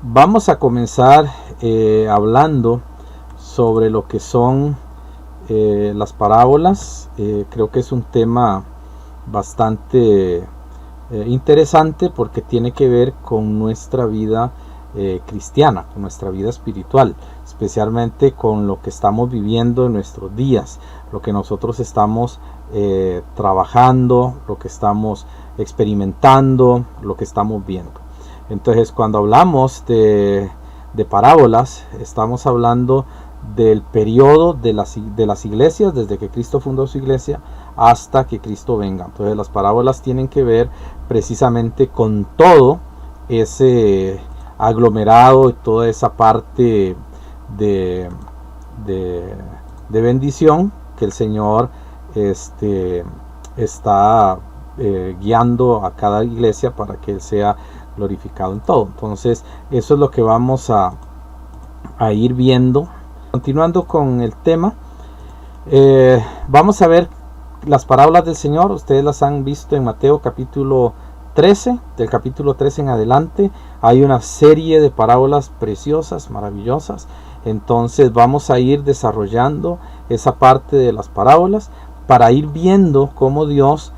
Vamos a comenzar hablando sobre lo que son las parábolas. Creo que es un tema bastante interesante porque tiene que ver con nuestra vida cristiana, con nuestra vida espiritual, especialmente con lo que estamos viviendo en nuestros días, lo que nosotros estamos trabajando, lo que estamos experimentando, lo que estamos viendo. Entonces, cuando hablamos de parábolas, estamos hablando del periodo de las iglesias, desde que Cristo fundó su iglesia hasta que Cristo venga. Entonces, las parábolas tienen que ver precisamente con todo ese aglomerado y toda esa parte de bendición que el Señor está guiando a cada iglesia para que Él sea glorificado en todo. Entonces, eso es lo que vamos a ir viendo. Continuando con el tema, vamos a ver las parábolas del Señor. Ustedes las han visto en Mateo capítulo 13, del capítulo 13 en adelante. Hay una serie de parábolas preciosas, maravillosas. Entonces vamos a ir desarrollando esa parte de las parábolas para ir viendo cómo Dios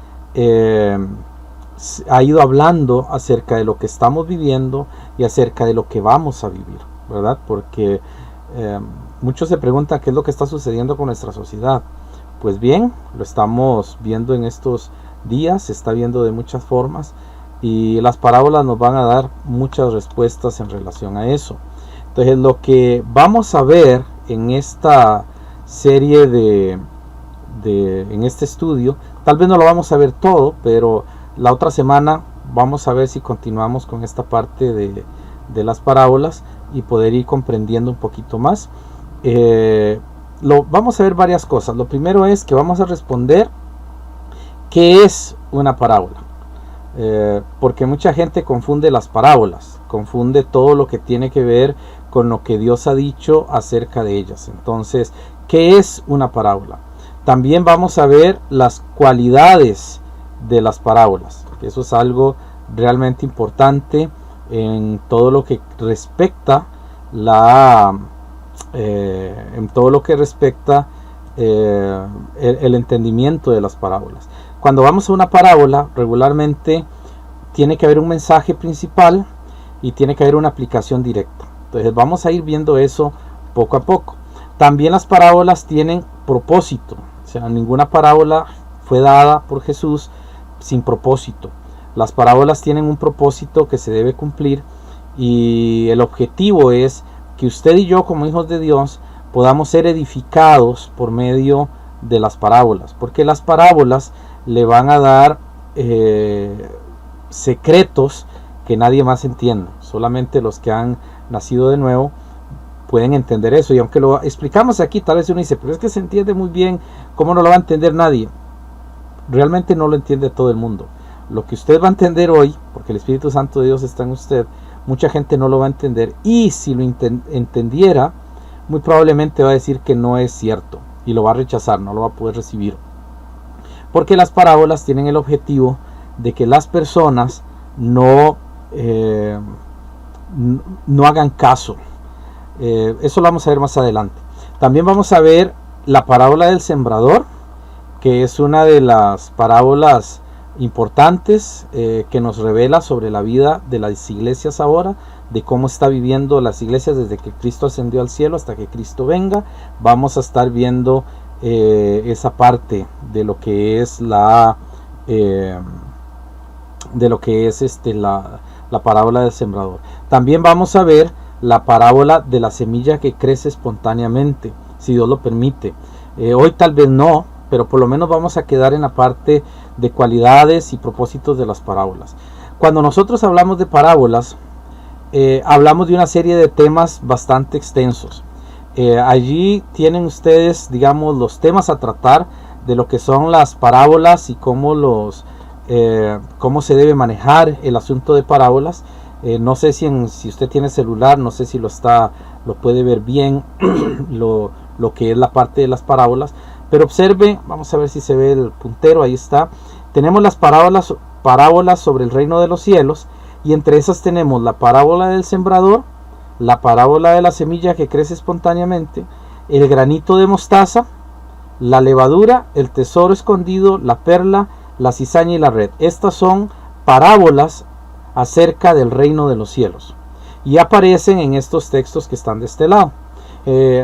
ha ido hablando acerca de lo que estamos viviendo y acerca de lo que vamos a vivir, ¿verdad? Porque muchos se preguntan qué es lo que está sucediendo con nuestra sociedad. Pues bien, lo estamos viendo en estos días, se está viendo de muchas formas y las parábolas nos van a dar muchas respuestas en relación a eso. Entonces, lo que vamos a ver en esta serie en este estudio, tal vez no lo vamos a ver todo, pero la otra semana vamos a ver si continuamos con esta parte de las parábolas y poder ir comprendiendo un poquito más. Vamos a ver varias cosas. Lo primero es que vamos a responder ¿qué es una parábola? Porque mucha gente confunde las parábolas, confunde todo lo que tiene que ver con lo que Dios ha dicho acerca de ellas. Entonces, ¿qué es una parábola? También vamos a ver las cualidades de las parábolas, que eso es algo realmente importante en todo lo que respecta el entendimiento de las parábolas. Cuando vamos a una parábola, regularmente tiene que haber un mensaje principal y tiene que haber una aplicación directa. Entonces vamos a ir viendo eso poco a poco. También las parábolas tienen propósito, o sea, ninguna parábola fue dada por Jesús sin propósito. Las parábolas tienen un propósito que se debe cumplir y el objetivo es que usted y yo, como hijos de Dios, podamos ser edificados por medio de las parábolas, porque las parábolas le van a dar secretos que nadie más entiende. Solamente los que han nacido de nuevo pueden entender eso, y aunque lo explicamos aquí, tal vez uno dice, pero es que se entiende muy bien, ¿cómo no lo va a entender nadie? Realmente no lo entiende todo el mundo. Lo que usted va a entender hoy, porque el Espíritu Santo de Dios está en usted, mucha gente no lo va a entender, y si lo entendiera, muy probablemente va a decir que no es cierto y lo va a rechazar, no lo va a poder recibir, porque las parábolas tienen el objetivo de que las personas no hagan caso. Eso lo vamos a ver más adelante. También vamos a ver la parábola del sembrador, que es una de las parábolas importantes que nos revela sobre la vida de las iglesias ahora, de cómo está viviendo las iglesias desde que Cristo ascendió al cielo hasta que Cristo venga. Vamos a estar viendo esa parte de lo que es la parábola del sembrador. También vamos a ver la parábola de la semilla que crece espontáneamente, si Dios lo permite. Hoy tal vez no, pero por lo menos vamos a quedar en la parte de cualidades y propósitos de las parábolas. Cuando nosotros hablamos de parábolas, hablamos de una serie de temas bastante extensos. Allí tienen ustedes, digamos, los temas a tratar de lo que son las parábolas y cómo se debe manejar el asunto de parábolas. No sé si usted tiene celular, no sé si lo puede ver bien lo que es la parte de las parábolas, pero observe, vamos a ver si se ve el puntero, ahí está. Tenemos las parábolas sobre el reino de los cielos, y entre esas tenemos la parábola del sembrador la parábola de la semilla que crece espontáneamente, el granito de mostaza, la levadura, el tesoro escondido, la perla, la cizaña y la red. Estas son parábolas acerca del reino de los cielos y aparecen en estos textos que están de este lado,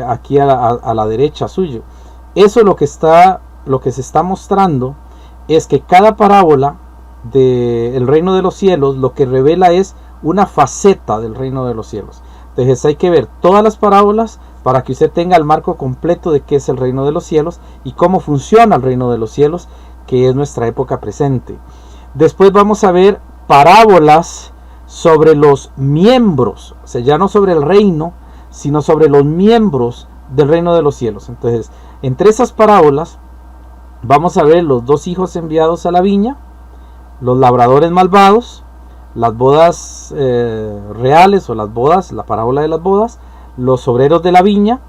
aquí a la derecha suyo. Eso lo que se está mostrando es que cada parábola del reino de los cielos lo que revela es una faceta del reino de los cielos. Entonces hay que ver todas las parábolas para que usted tenga el marco completo de qué es el reino de los cielos y cómo funciona el reino de los cielos, que es nuestra época presente. Después vamos a ver parábolas sobre los miembros, o sea, ya no sobre el reino, sino sobre los miembros del reino de los cielos. Entonces, entre esas parábolas vamos a ver los 2 hijos enviados a la viña, los labradores malvados, las bodas reales o las bodas, la parábola de las bodas, los obreros de la viña.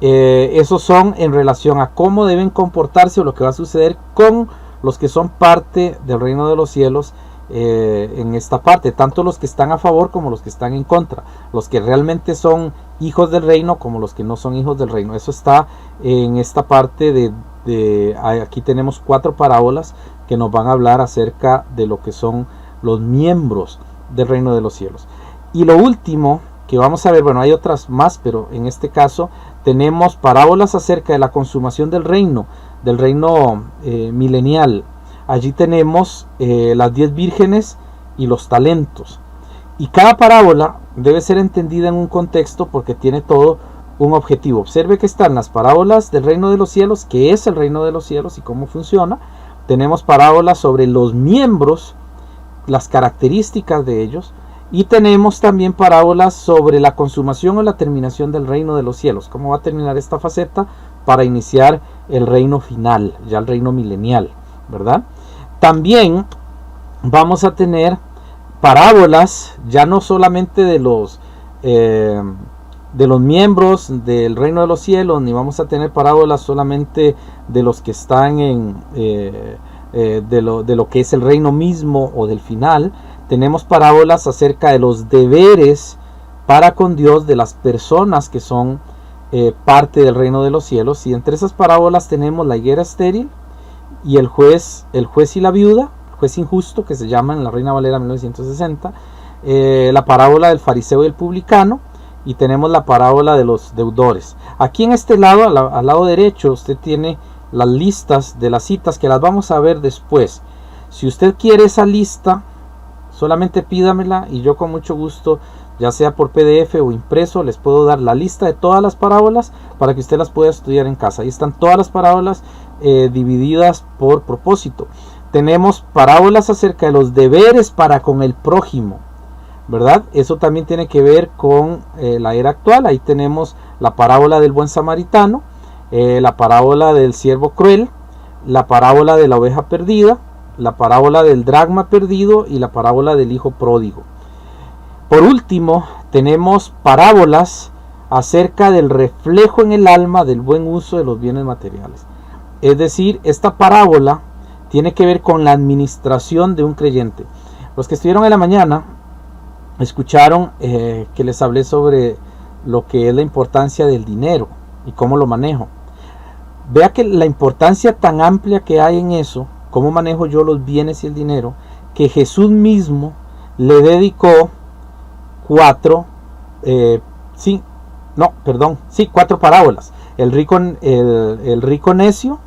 Esos son en relación a cómo deben comportarse o lo que va a suceder con los que son parte del reino de los cielos en esta parte, tanto los que están a favor como los que están en contra, los que realmente son hijos del reino como los que no son hijos del reino. Eso está en esta parte aquí tenemos 4 parábolas que nos van a hablar acerca de lo que son los miembros del reino de los cielos. Y lo último que vamos a ver, bueno, hay otras más, pero en este caso tenemos parábolas acerca de la consumación del reino milenial. Allí tenemos las 10 vírgenes y los talentos. Y cada parábola debe ser entendida en un contexto porque tiene todo un objetivo. Observe que están las parábolas del reino de los cielos, que es el reino de los cielos y cómo funciona. Tenemos parábolas sobre los miembros, las características de ellos, y tenemos también parábolas sobre la consumación o la terminación del reino de los cielos, cómo va a terminar esta faceta para iniciar el reino final, ya el reino milenial, ¿verdad? También vamos a tener parábolas ya no solamente de los miembros del reino de los cielos, ni vamos a tener parábolas solamente de los que están de lo que es el reino mismo o del final. Tenemos parábolas acerca de los deberes para con Dios de las personas que son parte del reino de los cielos, y entre esas parábolas tenemos la higuera estéril y el juez y la viuda, el juez injusto, que se llama en la Reina Valera 1960, la parábola del fariseo y el publicano, y tenemos la parábola de los deudores. Aquí en este lado, al lado derecho, usted tiene las listas de las citas que las vamos a ver después. Si usted quiere esa lista, solamente pídamela y yo con mucho gusto, ya sea por PDF o impreso, les puedo dar la lista de todas las parábolas para que usted las pueda estudiar en casa. Ahí están todas las parábolas divididas por propósito. Tenemos parábolas acerca de los deberes para con el prójimo, ¿verdad? Eso también tiene que ver con la era actual. Ahí tenemos la parábola del buen samaritano, la parábola del siervo cruel, la parábola de la oveja perdida, la parábola del dracma perdido y la parábola del hijo pródigo. Por último, tenemos parábolas acerca del reflejo en el alma del buen uso de los bienes materiales. Es decir, esta parábola tiene que ver con la administración de un creyente. Los que estuvieron en la mañana escucharon que les hablé sobre lo que es la importancia del dinero y cómo lo manejo. Vea que la importancia tan amplia que hay en eso, cómo manejo yo los bienes y el dinero, que Jesús mismo le dedicó 4 parábolas. El rico necio,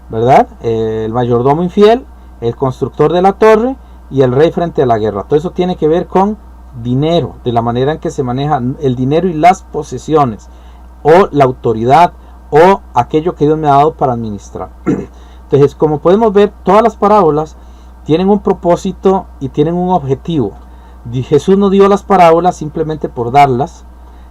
¿verdad? El mayordomo infiel, el constructor de la torre y el rey frente a la guerra. Todo eso tiene que ver con dinero, de la manera en que se maneja el dinero y las posesiones, o la autoridad, o aquello que Dios me ha dado para administrar. Entonces, como podemos ver, todas las parábolas tienen un propósito y tienen un objetivo. Jesús no dio las parábolas simplemente por darlas.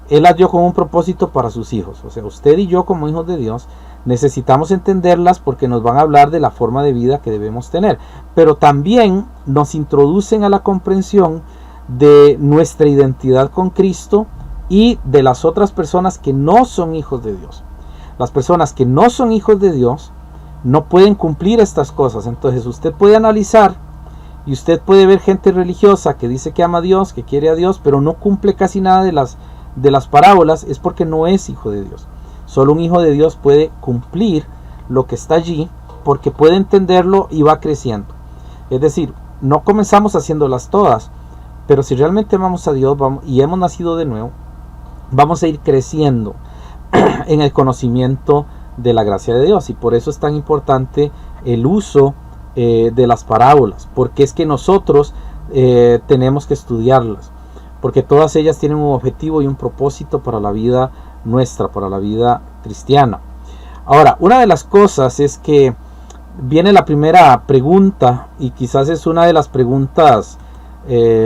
Él las dio con un propósito para sus hijos. O sea, usted y yo como hijos de Dios necesitamos entenderlas porque nos van a hablar de la forma de vida que debemos tener. Pero también nos introducen a la comprensión de nuestra identidad con Cristo y de las otras personas que no son hijos de Dios. Las personas que no son hijos de Dios no pueden cumplir estas cosas. Entonces usted puede analizar y usted puede ver gente religiosa que dice que ama a Dios, que quiere a Dios, pero no cumple casi nada de las de las parábolas es porque no es hijo de Dios. Solo un hijo de Dios puede cumplir lo que está allí porque puede entenderlo y va creciendo. Es decir, no comenzamos haciéndolas todas, pero si realmente amamos a Dios y hemos nacido de nuevo, vamos a ir creciendo en el conocimiento de la gracia de Dios. Y por eso es tan importante el uso de las parábolas, porque es que nosotros tenemos que estudiarlas, porque todas ellas tienen un objetivo y un propósito para la vida nuestra, para la vida cristiana. Ahora, una de las cosas es que viene la primera pregunta, y quizás es una de las preguntas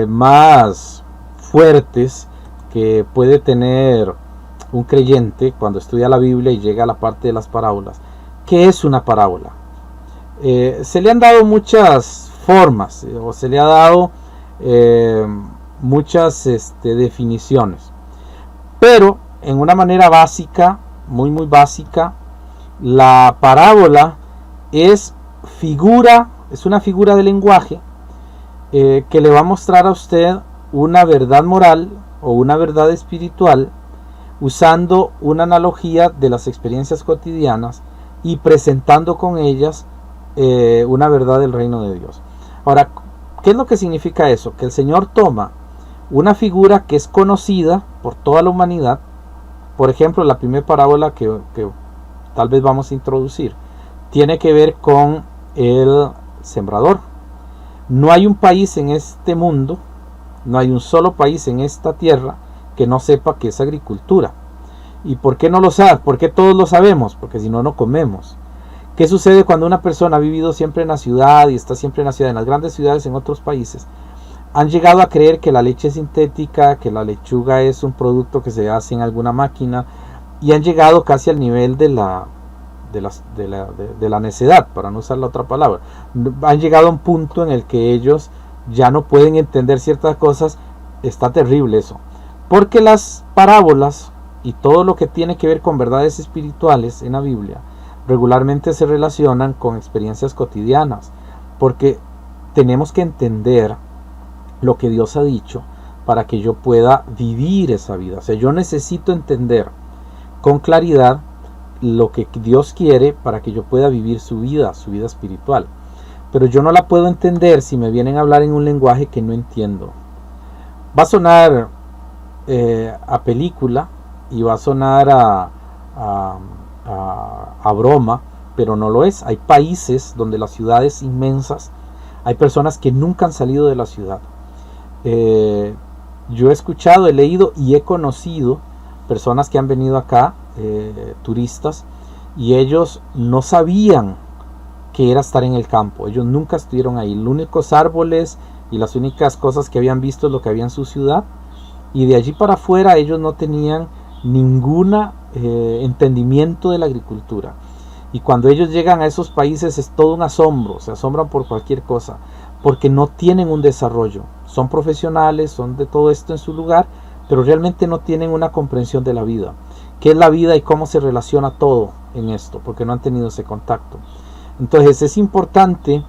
más fuertes que puede tener un creyente cuando estudia la Biblia y llega a la parte de las parábolas. ¿Qué es una parábola? Se le han dado muchas formas, o se le ha dado muchas definiciones, pero en una manera básica, muy básica, la parábola es una figura de lenguaje que le va a mostrar a usted una verdad moral o una verdad espiritual usando una analogía de las experiencias cotidianas y presentando con ellas una verdad del reino de Dios. Ahora, ¿qué es lo que significa eso? Que el Señor toma una figura que es conocida por toda la humanidad. Por ejemplo, la primera parábola que tal vez vamos a introducir tiene que ver con el sembrador. No hay un país en este mundo, no hay un solo país en esta tierra que no sepa que es agricultura. ¿Y por qué no lo sabe? ¿Por qué todos lo sabemos? Porque si no, no comemos. ¿Qué sucede cuando una persona ha vivido siempre en la ciudad y está siempre en la ciudad, en las grandes ciudades, en otros países? Han llegado a creer que la leche es sintética, que la lechuga es un producto que se hace en alguna máquina, y han llegado casi al nivel de la necedad, para no usar la otra palabra. Han llegado a un punto en el que ellos ya no pueden entender ciertas cosas. Está terrible eso, porque las parábolas y todo lo que tiene que ver con verdades espirituales en la Biblia regularmente se relacionan con experiencias cotidianas, porque tenemos que entender lo que Dios ha dicho para que yo pueda vivir esa vida. O sea, yo necesito entender con claridad lo que Dios quiere para que yo pueda vivir su vida espiritual. Pero yo no la puedo entender si me vienen a hablar en un lenguaje que no entiendo. Va a sonar a película y va a sonar a broma, pero no lo es. Hay países donde las ciudades inmensas, hay personas que nunca han salido de la ciudad. Yo he escuchado, he leído y he conocido personas que han venido acá, turistas, y ellos no sabían que era estar en el campo. Ellos nunca estuvieron ahí. Los únicos árboles y las únicas cosas que habían visto es lo que había en su ciudad, y de allí para afuera ellos no tenían ningún entendimiento de la agricultura. Y cuando ellos llegan a esos países es todo un asombro, se asombran por cualquier cosa, porque no tienen un desarrollo. Son profesionales, son de todo esto en su lugar, pero realmente no tienen una comprensión de la vida. ¿Qué es la vida y cómo se relaciona todo en esto? Porque no han tenido ese contacto. Entonces es importante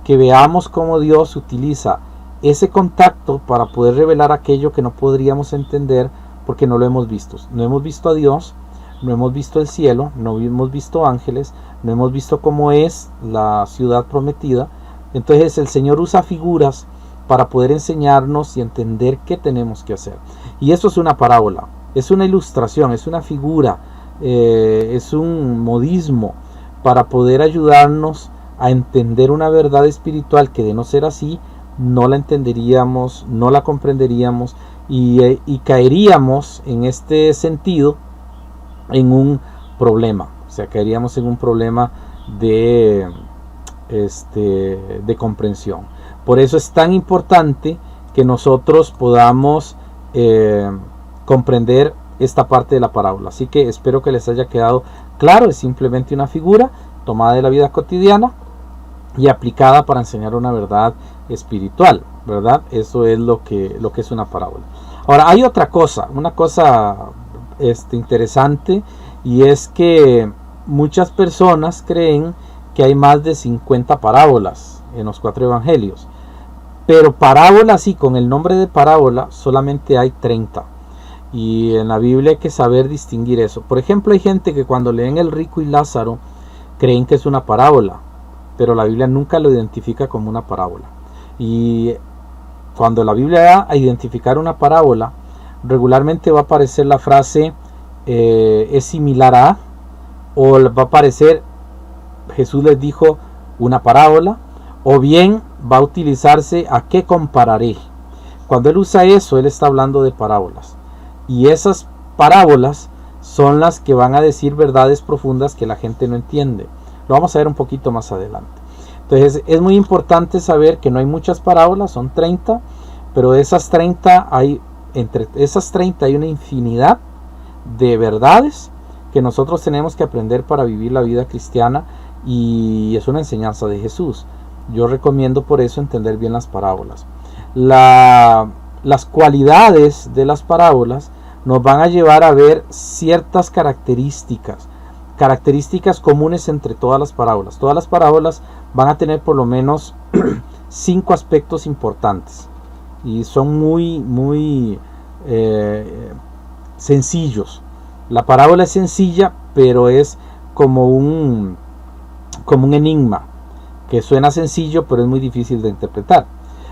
que veamos cómo Dios utiliza ese contacto para poder revelar aquello que no podríamos entender porque no lo hemos visto. No hemos visto a Dios, no hemos visto el cielo, no hemos visto ángeles, no hemos visto cómo es la ciudad prometida. Entonces el Señor usa figuras para poder enseñarnos y entender qué tenemos que hacer. Y eso es una parábola, es una ilustración, es una figura, es un modismo para poder ayudarnos a entender una verdad espiritual que, de no ser así, no la entenderíamos, no la comprenderíamos y caeríamos en este sentido en un problema. O sea, caeríamos en un problema de comprensión. Por eso es tan importante que nosotros podamos comprender esta parte de la parábola. Así que espero que les haya quedado claro. Es simplemente una figura tomada de la vida cotidiana y aplicada para enseñar una verdad espiritual, ¿verdad? Eso es lo que es una parábola. Ahora, hay otra cosa, una cosa interesante, y es que muchas personas creen que hay más de 50 parábolas en los 4 evangelios, pero parábolas, sí, con el nombre de parábola solamente hay 30. Y en la Biblia hay que saber distinguir eso. Por ejemplo, hay gente que cuando leen el rico y Lázaro creen que es una parábola, pero la Biblia nunca lo identifica como una parábola. Y cuando la Biblia va a identificar una parábola, regularmente va a aparecer la frase es similar a, o va a aparecer Jesús les dijo una parábola, o bien va a utilizarse a qué compararé. Cuando él usa eso, él está hablando de parábolas, y esas parábolas son las que van a decir verdades profundas que la gente no entiende. Lo vamos a ver un poquito más adelante. Entonces es muy importante saber que no hay muchas parábolas, son 30, pero de esas 30 entre esas 30 hay una infinidad de verdades que nosotros tenemos que aprender para vivir la vida cristiana, y es una enseñanza de Jesús. Yo recomiendo por eso entender bien las parábolas. Las cualidades de las parábolas nos van a llevar a ver ciertas características comunes entre todas las parábolas. Todas las parábolas van a tener por lo menos 5 aspectos importantes, y son muy sencillos. La parábola es sencilla, pero es como un enigma que suena sencillo, pero es muy difícil de interpretar.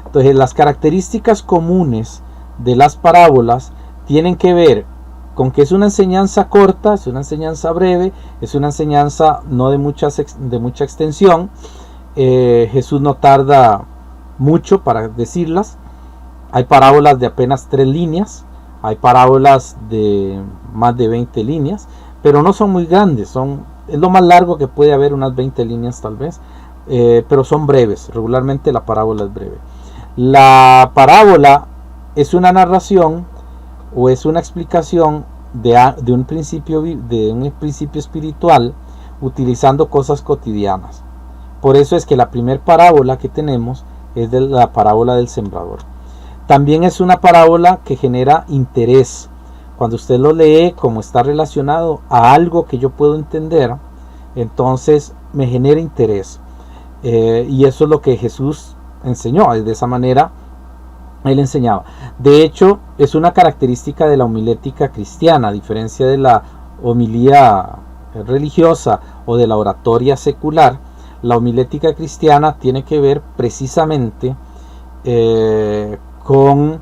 Entonces, las características comunes de las parábolas tienen que ver con que es una enseñanza corta, es una enseñanza breve, es una enseñanza no de mucha extensión. Jesús no tarda mucho para decirlas. Hay parábolas de apenas 3 líneas, hay parábolas de más de 20 líneas, pero no son muy grandes, es lo más largo que puede haber, unas 20 líneas tal vez, pero son breves. Regularmente la parábola es breve. La parábola es una narración o es una explicación de un principio espiritual utilizando cosas cotidianas. Por eso es que la primera parábola que tenemos es de la parábola del sembrador. También es una parábola que genera interés. Cuando usted lo lee, como está relacionado a algo que yo puedo entender, entonces me genera interés. Y eso es lo que Jesús enseñó. De esa manera él enseñaba. De hecho, es una característica de la homilética cristiana, a diferencia de la homilía religiosa o de la oratoria secular. La homilética cristiana tiene que ver precisamente con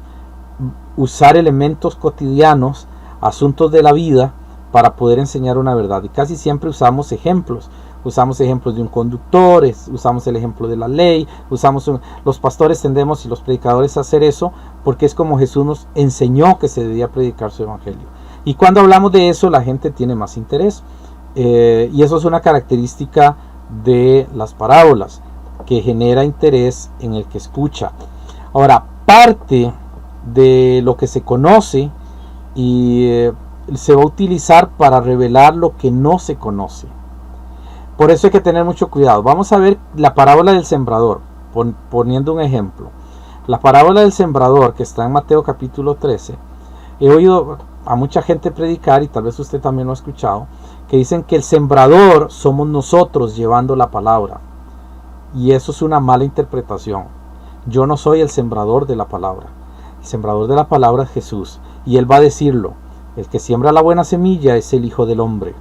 usar elementos cotidianos, asuntos de la vida, para poder enseñar una verdad. Y casi siempre usamos ejemplos de un conductor, usamos el ejemplo de la ley, los pastores tendemos y los predicadores a hacer eso, porque es como Jesús nos enseñó que se debía predicar su evangelio. Y cuando hablamos de eso, la gente tiene más interés, y eso es una característica de las parábolas, que genera interés en el que escucha. Ahora, parte de lo que se conoce y se va a utilizar para revelar lo que no se conoce. Por eso hay que tener mucho cuidado. Vamos a ver la parábola del sembrador, poniendo un ejemplo. La parábola del sembrador, que está en Mateo capítulo 13, he oído a mucha gente predicar, y tal vez usted también lo ha escuchado, que dicen que el sembrador somos nosotros llevando la palabra. Y eso es una mala interpretación. Yo no soy el sembrador de la palabra. El sembrador de la palabra es Jesús, y Él va a decirlo. El que siembra la buena semilla es el Hijo del Hombre.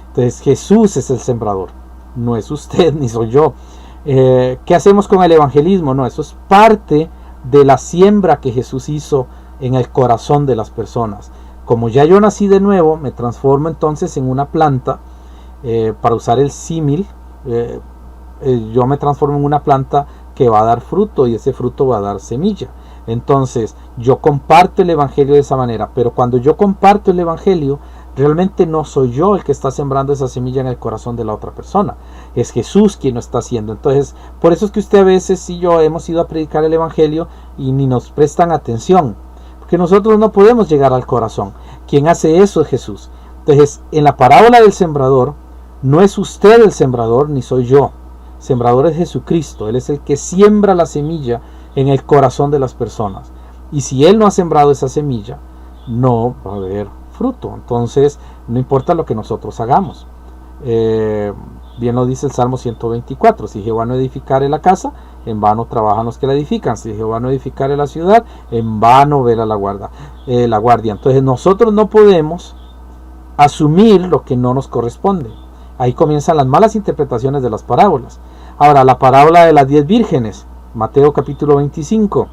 Entonces Jesús es el sembrador, no es usted ni soy yo. ¿Qué hacemos con el evangelismo? No, eso es parte de la siembra que Jesús hizo en el corazón de las personas. Como ya yo nací de nuevo, me transformo entonces en una planta, para usar el símil, yo me transformo en una planta que va a dar fruto, y ese fruto va a dar semilla. Entonces yo comparto el evangelio de esa manera, pero cuando yo comparto el evangelio, realmente no soy yo el que está sembrando esa semilla en el corazón de la otra persona, es Jesús quien lo está haciendo. Entonces, por eso es que usted a veces y yo hemos ido a predicar el evangelio y ni nos prestan atención, porque nosotros no podemos llegar al corazón. Quien hace eso es Jesús. Entonces, en la parábola del sembrador, no es usted el sembrador ni soy yo. El sembrador es Jesucristo. Él es el que siembra la semilla en el corazón de las personas, y si Él no ha sembrado esa semilla, no va a haber fruto. Entonces no importa lo que nosotros hagamos. Bien lo dice el Salmo 124: si Jehová no edificare la casa, en vano trabajan los que la edifican. Si Jehová no edificare la ciudad, en vano vela la guarda. la guardia. Entonces nosotros no podemos asumir lo que no nos corresponde. Ahí comienzan las malas interpretaciones de las parábolas. Ahora, la parábola de las 10 vírgenes, Mateo capítulo 25.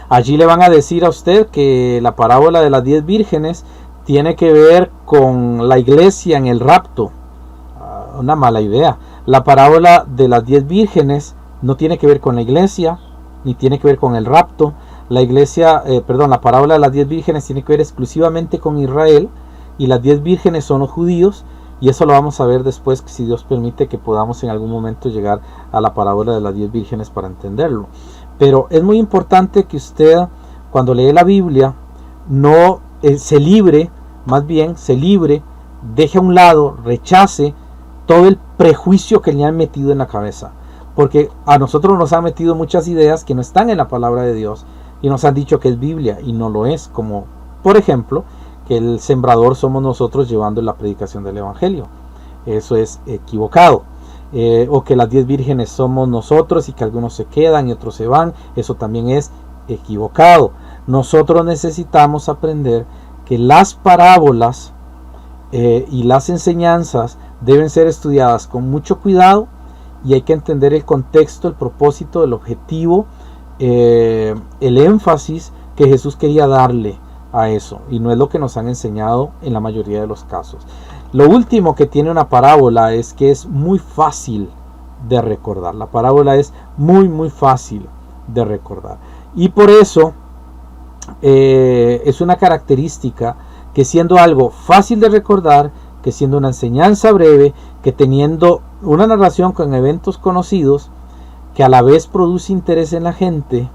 Allí le van a decir a usted que la parábola de las 10 vírgenes tiene que ver con la iglesia en el rapto. Una mala idea. La parábola de las 10 vírgenes no tiene que ver con la iglesia, ni tiene que ver con el rapto. La parábola de las 10 vírgenes tiene que ver exclusivamente con Israel, y las 10 vírgenes son los judíos, y eso lo vamos a ver después, si Dios permite que podamos en algún momento llegar a la parábola de las 10 vírgenes para entenderlo. Pero es muy importante que usted, cuando lee la Biblia, no se libre, deje a un lado, rechace todo el prejuicio que le han metido en la cabeza. Porque a nosotros nos han metido muchas ideas que no están en la palabra de Dios y nos han dicho que es Biblia y no lo es, como por ejemplo que el sembrador somos nosotros llevando la predicación del evangelio. Eso es equivocado. O que las 10 vírgenes somos nosotros y que algunos se quedan y otros se van. Eso también es equivocado. Nosotros necesitamos aprender que las parábolas y las enseñanzas deben ser estudiadas con mucho cuidado, y hay que entender el contexto, el propósito, el objetivo, el énfasis que Jesús quería darle a eso, y no es lo que nos han enseñado en la mayoría de los casos. Lo último que tiene una parábola es que es muy fácil de recordar. La parábola es muy fácil de recordar, y por eso es una característica que, siendo algo fácil de recordar, que siendo una enseñanza breve, que teniendo una narración con eventos conocidos, que a la vez produce interés en la gente,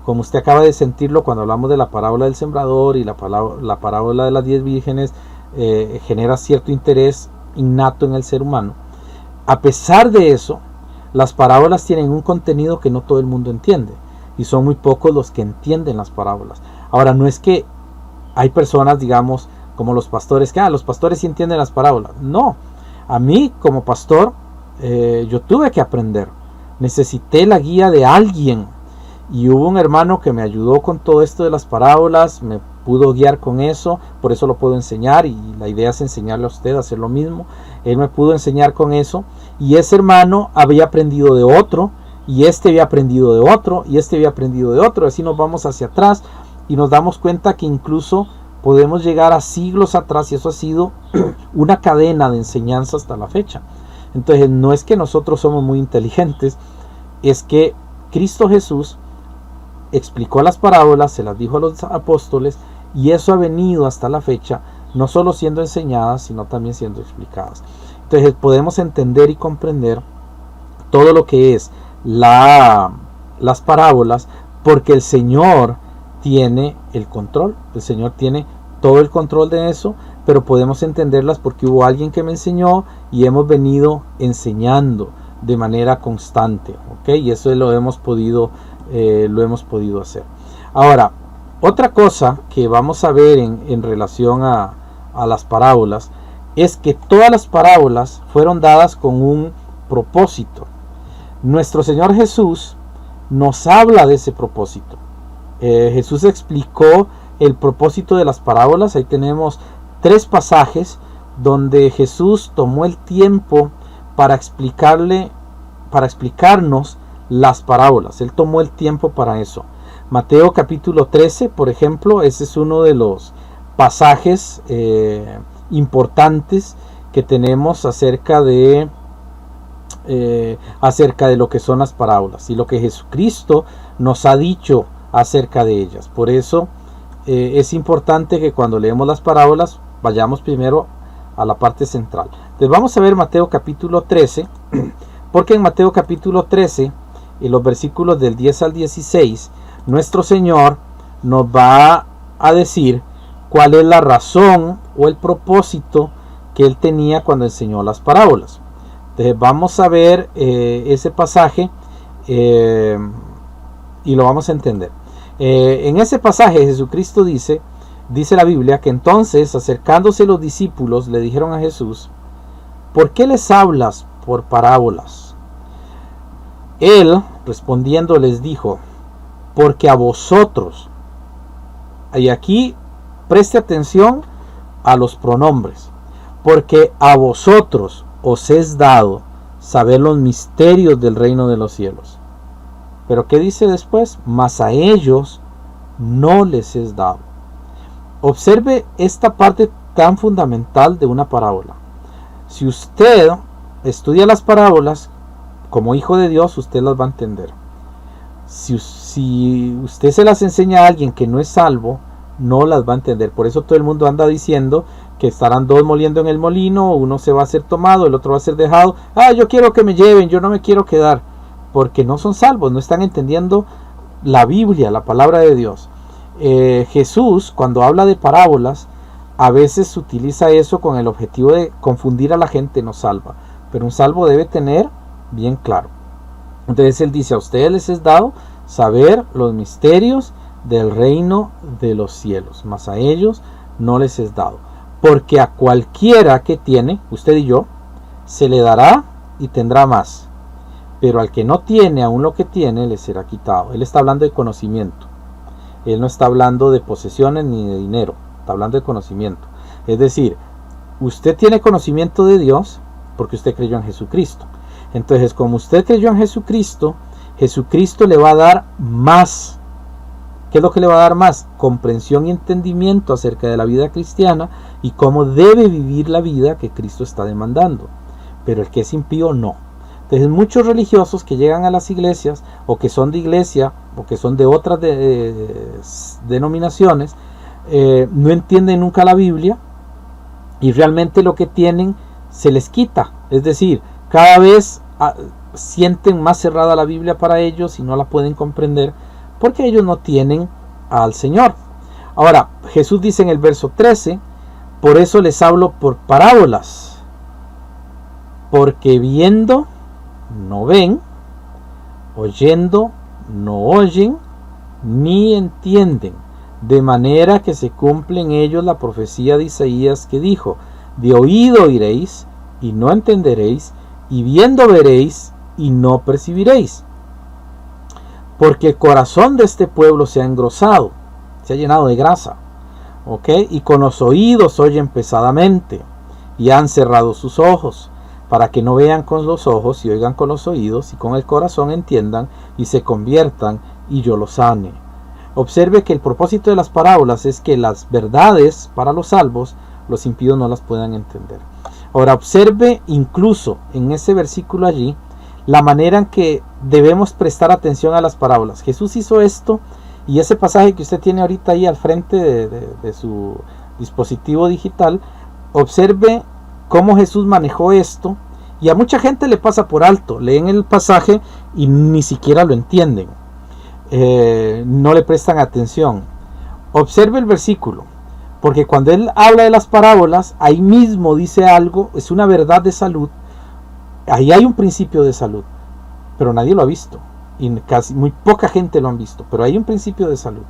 como usted acaba de sentirlo cuando hablamos de la parábola del sembrador y la parábola de las 10 vírgenes, genera cierto interés innato en el ser humano. A pesar de eso, las parábolas tienen un contenido que no todo el mundo entiende, y son muy pocos los que entienden las parábolas. Ahora, no es que hay personas, digamos, como los pastores, que los pastores sí entienden las parábolas. No, a mí como pastor yo tuve que aprender, necesité la guía de alguien, y hubo un hermano que me ayudó con todo esto de las parábolas, me pudo guiar con eso, por eso lo puedo enseñar, y la idea es enseñarle a usted a hacer lo mismo. Él me pudo enseñar con eso, y ese hermano había aprendido de otro, y este había aprendido de otro, y este había aprendido de otro, así nos vamos hacia atrás, y nos damos cuenta que incluso podemos llegar a siglos atrás, y eso ha sido una cadena de enseñanza hasta la fecha. Entonces no es que nosotros somos muy inteligentes, es que Cristo Jesús explicó las parábolas, se las dijo a los apóstoles, y eso ha venido hasta la fecha, no solo siendo enseñadas, sino también siendo explicadas. Entonces podemos entender y comprender todo lo que es las parábolas, porque el Señor tiene el control, el Señor tiene todo el control de eso, pero podemos entenderlas porque hubo alguien que me enseñó, y hemos venido enseñando de manera constante, ¿ok? Y eso lo hemos podido hacer. Ahora, otra cosa que vamos a ver en relación a las parábolas es que todas las parábolas fueron dadas con un propósito. Nuestro Señor Jesús nos habla de ese propósito. Jesús explicó el propósito de las parábolas. Ahí tenemos 3 pasajes donde Jesús tomó el tiempo para explicarnos las parábolas. Él tomó el tiempo para eso. Mateo capítulo 13, por ejemplo, ese es uno de los pasajes importantes que tenemos acerca de lo que son las parábolas y lo que Jesucristo nos ha dicho acerca de ellas. Por eso es importante que cuando leemos las parábolas vayamos primero a la parte central. Entonces vamos a ver Mateo capítulo 13, porque en Mateo capítulo 13, en los versículos del 10 al 16, nuestro Señor nos va a decir cuál es la razón o el propósito que Él tenía cuando enseñó las parábolas. Entonces vamos a ver ese pasaje y lo vamos a entender. En ese pasaje Jesucristo dice la Biblia que entonces, acercándose los discípulos, le dijeron a Jesús: ¿por qué les hablas por parábolas? Él respondiendo les dijo: porque a vosotros y aquí preste atención a los pronombres, porque a vosotros os es dado saber los misterios del reino de los cielos. Pero ¿qué dice después? Mas a ellos no les es dado. Observe esta parte tan fundamental de una parábola. Si usted estudia las parábolas como hijo de Dios, usted las va a entender. Si usted se las enseña a alguien que no es salvo, no las va a entender. Por eso todo el mundo anda diciendo que estarán dos moliendo en el molino, uno se va a ser tomado, el otro va a ser dejado. Yo quiero que me lleven, yo no me quiero quedar. Porque no son salvos, no están entendiendo la Biblia, la palabra de Dios. Jesús, cuando habla de parábolas, a veces utiliza eso con el objetivo de confundir a la gente no salva. Pero un salvo debe tener bien claro. Entonces él dice, a ustedes les es dado saber los misterios del reino de los cielos, mas a ellos no les es dado. Porque a cualquiera que tiene, usted y yo, se le dará y tendrá más. Pero al que no tiene, aún lo que tiene, le será quitado. Él está hablando de conocimiento. Él no está hablando de posesiones ni de dinero. Está hablando de conocimiento. Es decir, usted tiene conocimiento de Dios porque usted creyó en Jesucristo. Entonces, como usted creyó en Jesucristo, Jesucristo le va a dar más. ¿Qué es lo que le va a dar más? Comprensión y entendimiento acerca de la vida cristiana y cómo debe vivir la vida que Cristo está demandando. Pero el que es impío, no. Entonces muchos religiosos que llegan a las iglesias o que son de iglesia o que son de otras denominaciones no entienden nunca la Biblia y realmente lo que tienen se les quita. Es decir, cada vez sienten más cerrada la Biblia para ellos y no la pueden comprender porque ellos no tienen al Señor. Ahora, Jesús dice en el verso 13, por eso les hablo por parábolas, porque viendo no ven, oyendo no oyen, ni entienden, de manera que se cumple en ellos la profecía de Isaías que dijo, de oído oiréis y no entenderéis, y viendo veréis y no percibiréis. Porque el corazón de este pueblo se ha engrosado, se ha llenado de grasa, y con los oídos oyen pesadamente, y han cerrado sus ojos, para que no vean con los ojos y oigan con los oídos, y con el corazón entiendan y se conviertan, y yo los sane. Observe que el propósito de las parábolas es que las verdades para los salvos, los impíos no las puedan entender. Ahora observe incluso en ese versículo allí, la manera en que debemos prestar atención a las parábolas. Jesús hizo esto, y ese pasaje que usted tiene ahorita ahí al frente de su dispositivo digital, observe cómo Jesús manejó esto, y a mucha gente le pasa por alto, leen el pasaje y ni siquiera lo entienden, no le prestan atención. Observe el versículo, porque cuando él habla de las parábolas, ahí mismo dice algo, es una verdad de salud, ahí hay un principio de salud, pero nadie lo ha visto, y casi muy poca gente lo han visto, pero hay un principio de salud.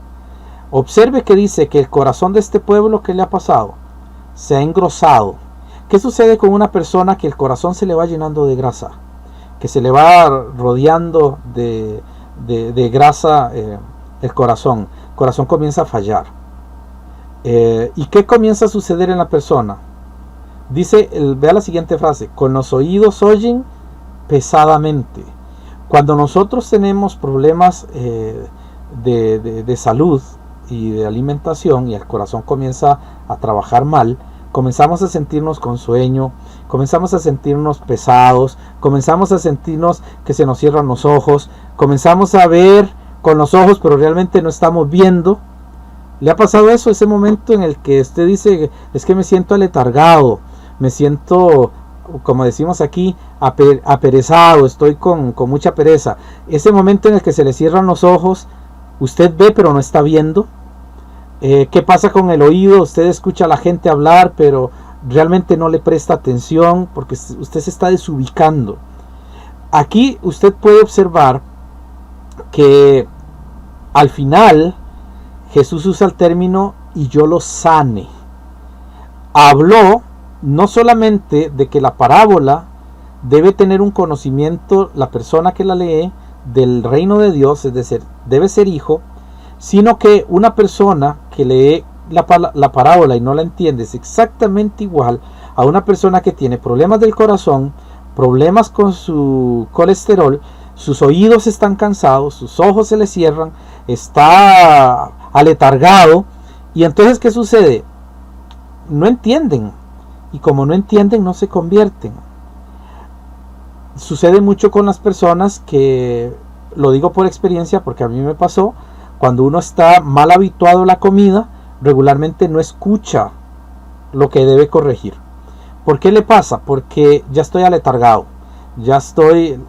Observe que dice que el corazón de este pueblo, ¿qué le ha pasado? Se ha engrosado. ¿Qué sucede con una persona que el corazón se le va llenando de grasa? Que se le va rodeando de grasa el corazón. El corazón comienza a fallar. ¿Y qué comienza a suceder en la persona? Dice, vea la siguiente frase, con los oídos oyen pesadamente. Cuando nosotros tenemos problemas de salud y de alimentación y el corazón comienza a trabajar mal, comenzamos a sentirnos con sueño, comenzamos a sentirnos pesados, comenzamos a sentirnos que se nos cierran los ojos, comenzamos a ver con los ojos pero realmente no estamos viendo. ¿Le ha pasado eso? Ese momento en el que usted dice, es que me siento aletargado, me siento, como decimos aquí, aperezado, estoy con mucha pereza. Ese momento en el que se le cierran los ojos, usted ve pero no está viendo. ¿Qué pasa con el oído? Usted escucha a la gente hablar, pero realmente no le presta atención porque usted se está desubicando. Aquí usted puede observar que al final Jesús usa el término y yo los sane. Habló no solamente de que la parábola debe tener un conocimiento, la persona que la lee, del reino de Dios, es decir, debe ser hijo, sino que una persona que lee la parábola y no la entiende es exactamente igual a una persona que tiene problemas del corazón, problemas con su colesterol, sus oídos están cansados, sus ojos se le cierran, está aletargado. Y entonces, ¿qué sucede? No entienden. Y como no entienden, no se convierten. Sucede mucho con las personas que, lo digo por experiencia porque a mí me pasó, cuando uno está mal habituado a la comida, regularmente no escucha lo que debe corregir. ¿Por qué le pasa? Porque ya estoy aletargado, ya estoy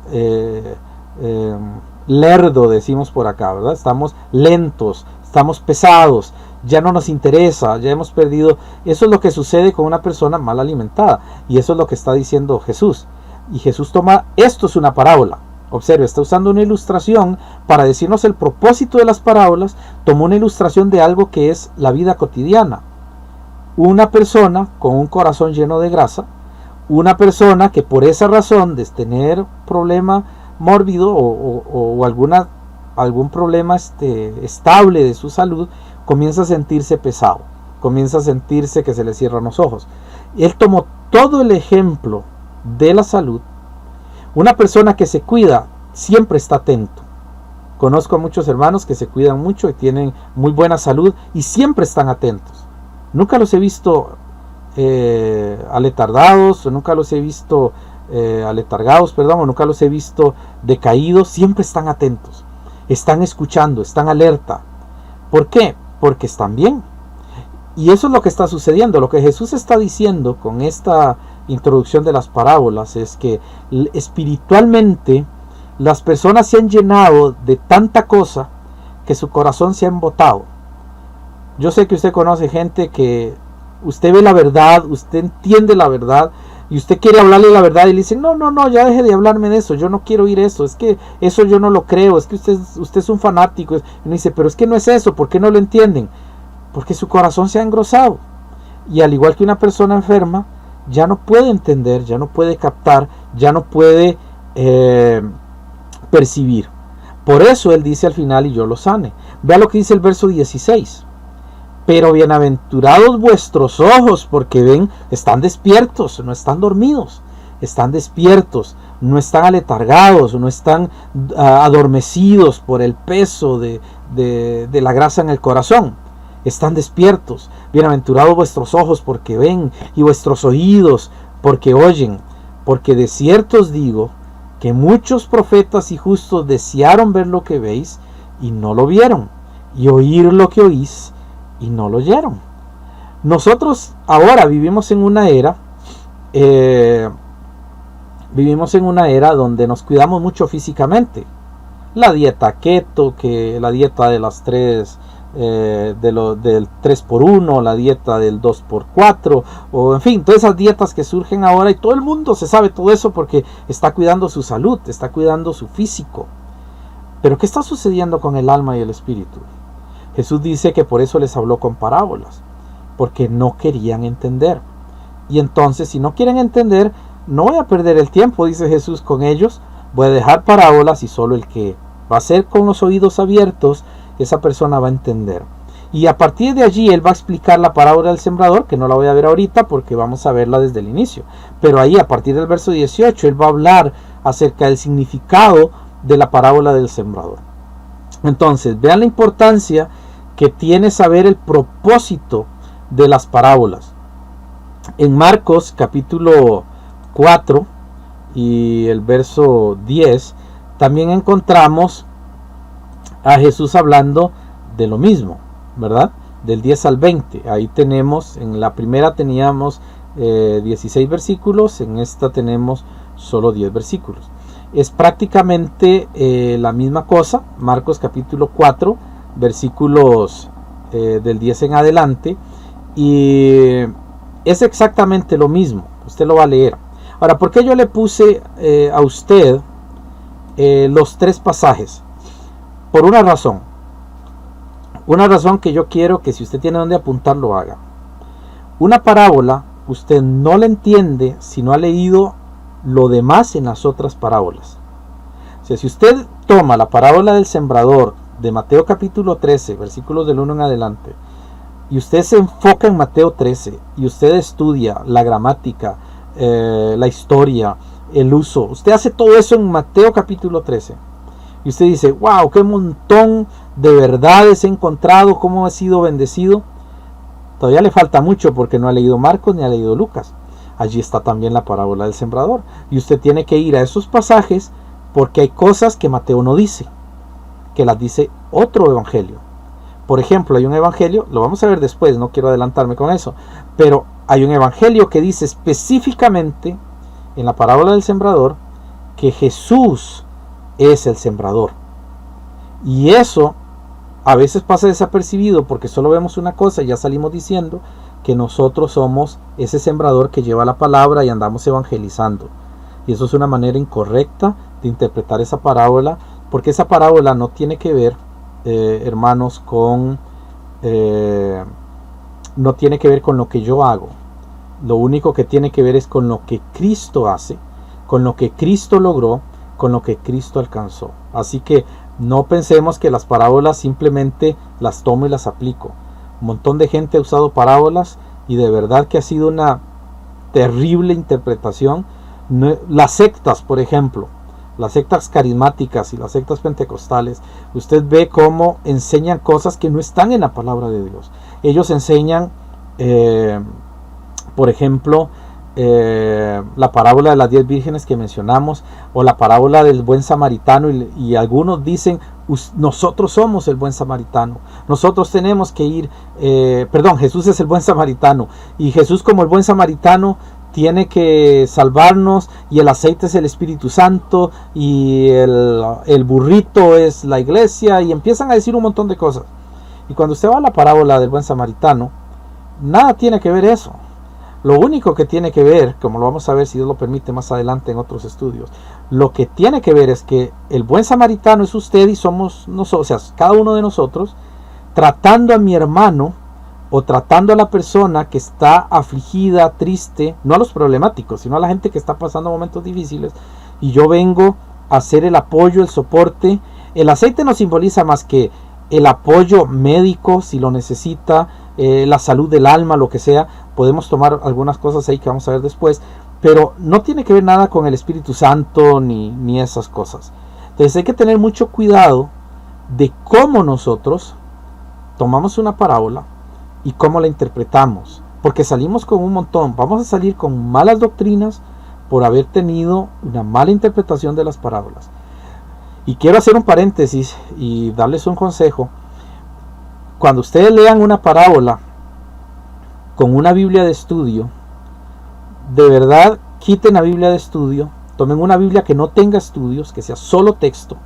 lerdo, decimos por acá, ¿verdad? Estamos lentos, estamos pesados, ya no nos interesa, ya hemos perdido. Eso es lo que sucede con una persona mal alimentada, y eso es lo que está diciendo Jesús. Y Jesús toma, esto es una parábola. Observe, está usando una ilustración para decirnos el propósito de las parábolas. Tomó una ilustración de algo que es la vida cotidiana. Una persona con un corazón lleno de grasa, una persona que por esa razón de tener problema mórbido o algún problema estable de su salud, comienza a sentirse pesado, comienza a sentirse que se le cierran los ojos. Él tomó todo el ejemplo de la salud. Una persona que se cuida siempre está atento. Conozco a muchos hermanos que se cuidan mucho y tienen muy buena salud y siempre están atentos. Nunca los he visto aletargados, o nunca los he visto o nunca los he visto decaídos. Siempre están atentos, están escuchando, están alerta. ¿Por qué? Porque están bien. Y eso es lo que está sucediendo. Lo que Jesús está diciendo con esta introducción de las parábolas es que espiritualmente las personas se han llenado de tanta cosa que su corazón se ha embotado. Yo sé que usted conoce gente que usted ve la verdad, usted entiende la verdad y usted quiere hablarle la verdad y le dice, no, ya deje de hablarme de eso, yo no quiero oír eso, es que eso yo no lo creo, es que usted es un fanático. Y uno dice, pero es que no es eso, ¿por qué no lo entienden? Porque su corazón se ha engrosado. Y al igual que una persona enferma, ya no puede entender, ya no puede captar, ya no puede percibir. Por eso él dice al final, y yo lo sane. Vea lo que dice el verso 16. Pero bienaventurados vuestros ojos, porque ven, están despiertos, no están dormidos, están despiertos, no están aletargados, no están adormecidos por el peso de la grasa en el corazón. Están despiertos. Bienaventurados vuestros ojos porque ven, y vuestros oídos porque oyen. Porque de cierto os digo que muchos profetas y justos desearon ver lo que veis y no lo vieron, y oír lo que oís y no lo oyeron. Nosotros ahora vivimos en una era donde nos cuidamos mucho físicamente. La dieta keto, que la dieta de las tres del 3x1, la dieta del 2x4, o en fin, todas esas dietas que surgen ahora, y todo el mundo se sabe todo eso porque está cuidando su salud, está cuidando su físico. Pero ¿qué está sucediendo con el alma y el espíritu? Jesús dice que por eso les habló con parábolas, porque no querían entender. Y entonces, si no quieren entender, no voy a perder el tiempo, dice Jesús, con ellos. Voy a dejar parábolas, y solo el que va a ser con los oídos abiertos, esa persona va a entender. Y a partir de allí él va a explicar la parábola del sembrador, que no la voy a ver ahorita porque vamos a verla desde el inicio. Pero ahí, a partir del verso 18, él va a hablar acerca del significado de la parábola del sembrador. Entonces, vean la importancia que tiene saber el propósito de las parábolas. En Marcos capítulo 4 y el verso 10, también encontramos a Jesús hablando de lo mismo, ¿verdad? Del 10 al 20. Ahí tenemos, en la primera teníamos 16 versículos, en esta tenemos solo 10 versículos. Es prácticamente la misma cosa. Marcos capítulo 4, versículos del 10 en adelante, y es exactamente lo mismo. Usted lo va a leer. Ahora, ¿por qué yo le puse a usted los tres pasajes? Por una razón que yo quiero que, si usted tiene donde apuntar, lo haga. Una parábola usted no la entiende si no ha leído lo demás en las otras parábolas. O sea, si usted toma la parábola del sembrador de Mateo capítulo 13, versículos del 1 en adelante, y usted se enfoca en Mateo 13 y usted estudia la gramática, la historia, el uso, usted hace todo eso en Mateo capítulo 13 y usted dice, wow, qué montón de verdades he encontrado, cómo he sido bendecido. Todavía le falta mucho porque no ha leído Marcos ni ha leído Lucas. Allí está también la parábola del sembrador. Y usted tiene que ir a esos pasajes porque hay cosas que Mateo no dice, que las dice otro evangelio. Por ejemplo, hay un evangelio, lo vamos a ver después, no quiero adelantarme con eso, pero hay un evangelio que dice específicamente en la parábola del sembrador que Jesús es el sembrador. Y eso a veces pasa desapercibido porque solo vemos una cosa y ya salimos diciendo que nosotros somos ese sembrador que lleva la palabra y andamos evangelizando. Y eso es una manera incorrecta de interpretar esa parábola, porque esa parábola no tiene que ver, hermanos, no tiene que ver con lo que yo hago. Lo único que tiene que ver es con lo que Cristo hace, con lo que Cristo logró, con lo que Cristo alcanzó. Así que no pensemos que las parábolas simplemente las tomo y las aplico. Un montón de gente ha usado parábolas y de verdad que ha sido una terrible interpretación. Las sectas, por ejemplo, las sectas carismáticas y las sectas pentecostales, usted ve cómo enseñan cosas que no están en la palabra de Dios. Ellos enseñan, por ejemplo, la parábola de las 10 vírgenes que mencionamos, o la parábola del buen samaritano, y algunos dicen, nosotros somos el buen samaritano, nosotros tenemos que ir, Jesús es el buen samaritano, y Jesús como el buen samaritano tiene que salvarnos, y el aceite es el Espíritu Santo, y el burrito es la iglesia, y empiezan a decir un montón de cosas. Y cuando usted va a la parábola del buen samaritano, nada tiene que ver eso. Lo único que tiene que ver, como lo vamos a ver si Dios lo permite más adelante en otros estudios, lo que tiene que ver es que el buen samaritano es usted y somos nosotros, o sea, cada uno de nosotros, tratando a mi hermano o tratando a la persona que está afligida, triste, no a los problemáticos, sino a la gente que está pasando momentos difíciles, y yo vengo a hacer el apoyo, el soporte. El aceite no simboliza más que el apoyo médico si lo necesita, la salud del alma, lo que sea. Podemos tomar algunas cosas ahí que vamos a ver después, pero no tiene que ver nada con el Espíritu Santo ni esas cosas. Entonces hay que tener mucho cuidado de cómo nosotros tomamos una parábola y cómo la interpretamos, porque salimos con un montón, vamos a salir con malas doctrinas por haber tenido una mala interpretación de las parábolas. Y quiero hacer un paréntesis y darles un consejo. Cuando ustedes lean una parábola con una Biblia de estudio, de verdad quiten la Biblia de estudio, tomen una Biblia que no tenga estudios, que sea solo texto,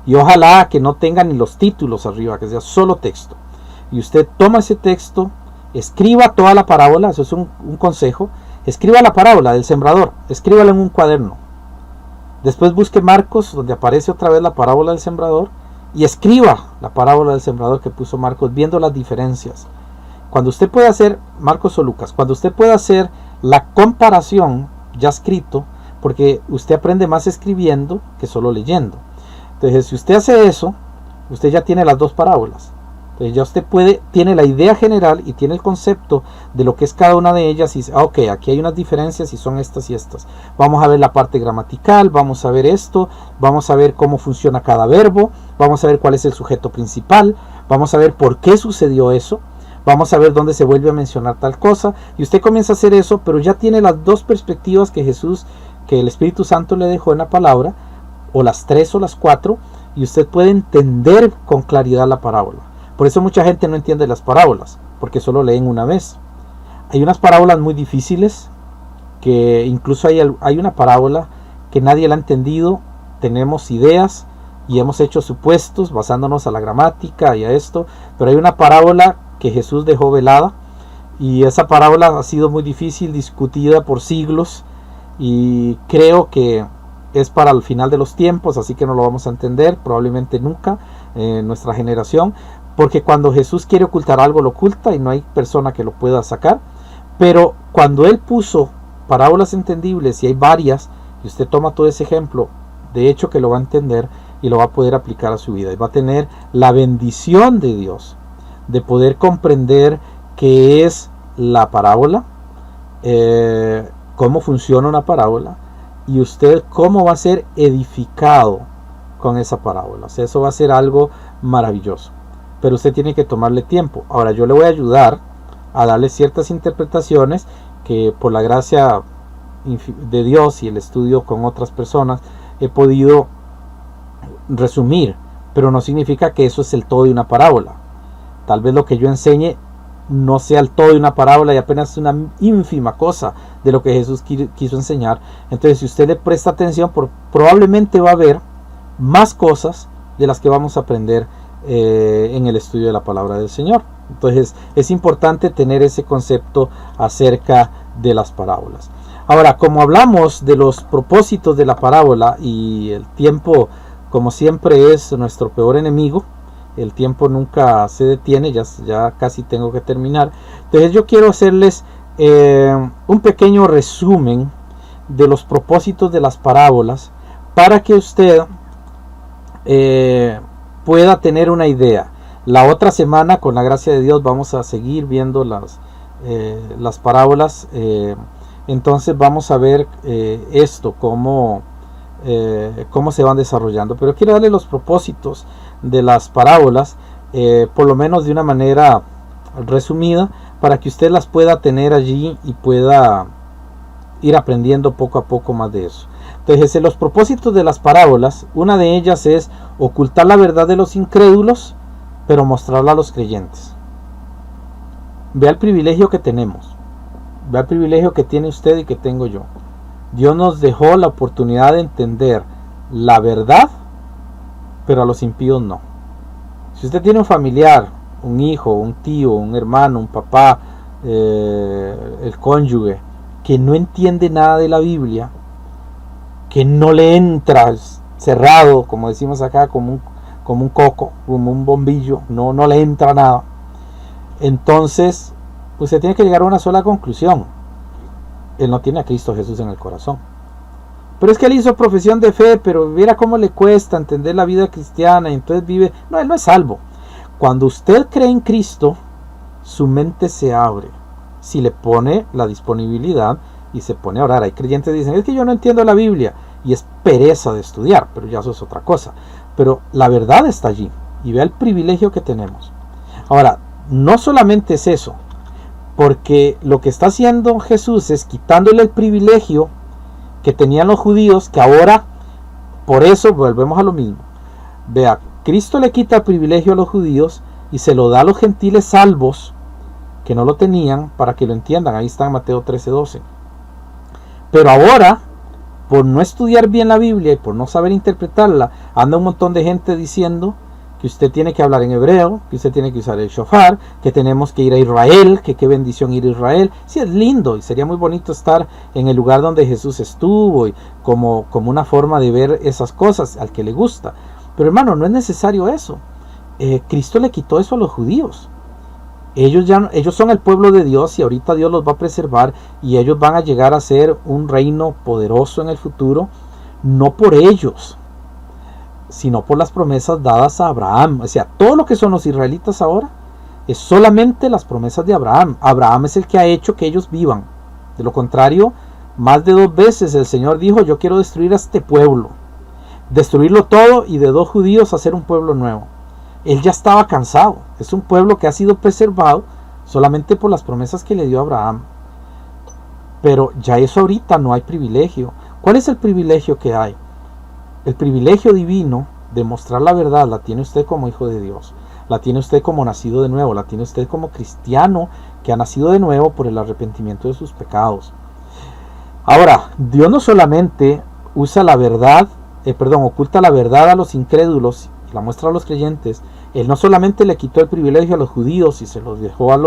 y ojalá que no tenga ni los títulos arriba, que sea solo texto. Y usted toma ese texto, escriba toda la parábola, eso es un consejo, escriba la parábola del sembrador, escríbala en un cuaderno. Después busque Marcos, donde aparece otra vez la parábola del sembrador, y escriba la parábola del sembrador que puso Marcos, viendo las diferencias. Cuando usted pueda hacer, Marcos o Lucas, cuando usted pueda hacer la comparación ya escrito, porque usted aprende más escribiendo que solo leyendo. Entonces, si usted hace eso, usted ya tiene las dos parábolas. Entonces ya usted tiene la idea general y tiene el concepto de lo que es cada una de ellas y dice, ok, aquí hay unas diferencias y son estas y estas. Vamos a ver la parte gramatical, vamos a ver esto, vamos a ver cómo funciona cada verbo, vamos a ver cuál es el sujeto principal, vamos a ver por qué sucedió eso, vamos a ver dónde se vuelve a mencionar tal cosa, y usted comienza a hacer eso, pero ya tiene las dos perspectivas que el Espíritu Santo le dejó en la palabra, o las tres o las cuatro, y usted puede entender con claridad la parábola. Por eso mucha gente no entiende las parábolas, porque solo leen una vez. Hay unas parábolas muy difíciles, que incluso hay una parábola que nadie la ha entendido, tenemos ideas y hemos hecho supuestos basándonos a la gramática y a esto, pero hay una parábola que Jesús dejó velada, y esa parábola ha sido muy difícil, discutida por siglos, y creo que es para el final de los tiempos, así que no lo vamos a entender, probablemente nunca en nuestra generación, porque cuando Jesús quiere ocultar algo lo oculta y no hay persona que lo pueda sacar. Pero cuando Él puso parábolas entendibles, y hay varias, y usted toma todo ese ejemplo, de hecho que lo va a entender y lo va a poder aplicar a su vida, y va a tener la bendición de Dios de poder comprender qué es la parábola, cómo funciona una parábola, y usted cómo va a ser edificado con esa parábola. O sea, eso va a ser algo maravilloso, pero usted tiene que tomarle tiempo. Ahora yo le voy a ayudar a darle ciertas interpretaciones que por la gracia de Dios y el estudio con otras personas he podido resumir, pero no significa que eso es el todo de una parábola. Tal vez lo que yo enseñe no sea el todo de una parábola y apenas una ínfima cosa de lo que Jesús quiso enseñar. Entonces, si usted le presta atención, probablemente va a ver más cosas de las que vamos a aprender en el estudio de la palabra del Señor. Entonces, es importante tener ese concepto acerca de las parábolas. Ahora, como hablamos de los propósitos de la parábola, y el tiempo, como siempre, es nuestro peor enemigo, el tiempo nunca se detiene, ya casi tengo que terminar. Entonces yo quiero hacerles un pequeño resumen de los propósitos de las parábolas para que usted pueda tener una idea. La otra semana, con la gracia de Dios, vamos a seguir viendo las parábolas. Entonces vamos a ver esto, cómo se van desarrollando. Pero quiero darle los propósitos de las parábolas, por lo menos de una manera resumida, para que usted las pueda tener allí y pueda ir aprendiendo poco a poco más de eso. Entonces, los propósitos de las parábolas, una de ellas es ocultar la verdad de los incrédulos, pero mostrarla a los creyentes. Vea el privilegio que tenemos, vea el privilegio que tiene usted y que tengo yo. Dios nos dejó la oportunidad de entender la verdad, pero a los impíos no. Si usted tiene un familiar, un hijo, un tío, un hermano, un papá, el cónyuge, que no entiende nada de la Biblia, que no le entra cerrado, como decimos acá, como un coco, como un bombillo, no le entra nada, entonces usted tiene que llegar a una sola conclusión: él no tiene a Cristo Jesús en el corazón. Pero es que él hizo profesión de fe, pero mira cómo le cuesta entender la vida cristiana, y entonces vive. No, él no es salvo. Cuando usted cree en Cristo, su mente se abre, si le pone la disponibilidad y se pone a orar. Hay creyentes que dicen: es que yo no entiendo la Biblia, y es pereza de estudiar, pero ya eso es otra cosa. Pero la verdad está allí, y vea el privilegio que tenemos. Ahora, no solamente es eso, porque lo que está haciendo Jesús es quitándole el privilegio que tenían los judíos, que ahora, por eso volvemos a lo mismo. Vea, Cristo le quita el privilegio a los judíos y se lo da a los gentiles salvos que no lo tenían, para que lo entiendan. Ahí está en Mateo 13:12. Pero ahora, por no estudiar bien la Biblia y por no saber interpretarla, anda un montón de gente diciendo que usted tiene que hablar en hebreo, que usted tiene que usar el shofar, que tenemos que ir a Israel, que qué bendición ir a Israel. Sí, es lindo y sería muy bonito estar en el lugar donde Jesús estuvo, y como una forma de ver esas cosas al que le gusta. Pero hermano, no es necesario eso. Cristo le quitó eso a los judíos. Ellos son el pueblo de Dios, y ahorita Dios los va a preservar, y ellos van a llegar a ser un reino poderoso en el futuro, no por ellos, sino por las promesas dadas a Abraham. O sea, todo lo que son los israelitas ahora es solamente las promesas de Abraham. Abraham es el que ha hecho que ellos vivan. De lo contrario, más de 2 veces el Señor dijo: yo quiero destruir a este pueblo, destruirlo todo, y de 2 judíos hacer un pueblo nuevo. Él ya estaba cansado. Es un pueblo que ha sido preservado solamente por las promesas que le dio Abraham. Pero ya eso ahorita no hay privilegio. ¿Cuál es el privilegio que hay? El privilegio divino de mostrar la verdad la tiene usted como hijo de Dios, la tiene usted como nacido de nuevo, la tiene usted como cristiano que ha nacido de nuevo por el arrepentimiento de sus pecados. Ahora, Dios no solamente usa la verdad, oculta la verdad a los incrédulos y la muestra a los creyentes. Él no solamente le quitó el privilegio a los judíos y se los dejó a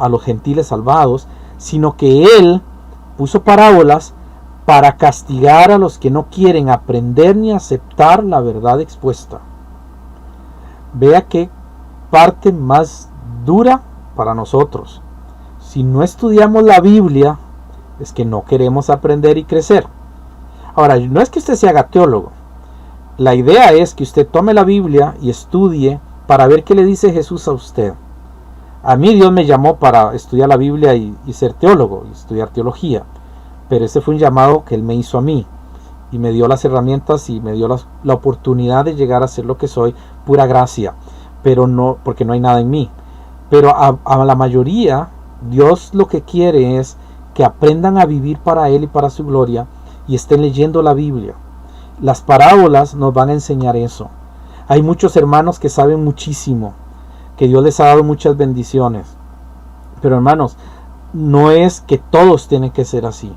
los gentiles salvados, sino que Él puso parábolas para castigar a los que no quieren aprender ni aceptar la verdad expuesta. Vea qué parte más dura para nosotros. Si no estudiamos la Biblia, es que no queremos aprender y crecer. Ahora, no es que usted se haga teólogo. La idea es que usted tome la Biblia y estudie para ver qué le dice Jesús a usted. A mí Dios me llamó para estudiar la Biblia y ser teólogo, y estudiar teología, pero ese fue un llamado que Él me hizo a mí, y me dio las herramientas y me dio la oportunidad de llegar a ser lo que soy, pura gracia, pero no, porque no hay nada en mí. Pero a la mayoría, Dios lo que quiere es que aprendan a vivir para Él y para su gloria, y estén leyendo la Biblia. Las parábolas nos van a enseñar eso. Hay muchos hermanos que saben muchísimo, que Dios les ha dado muchas bendiciones, pero hermanos, no es que todos tienen que ser así.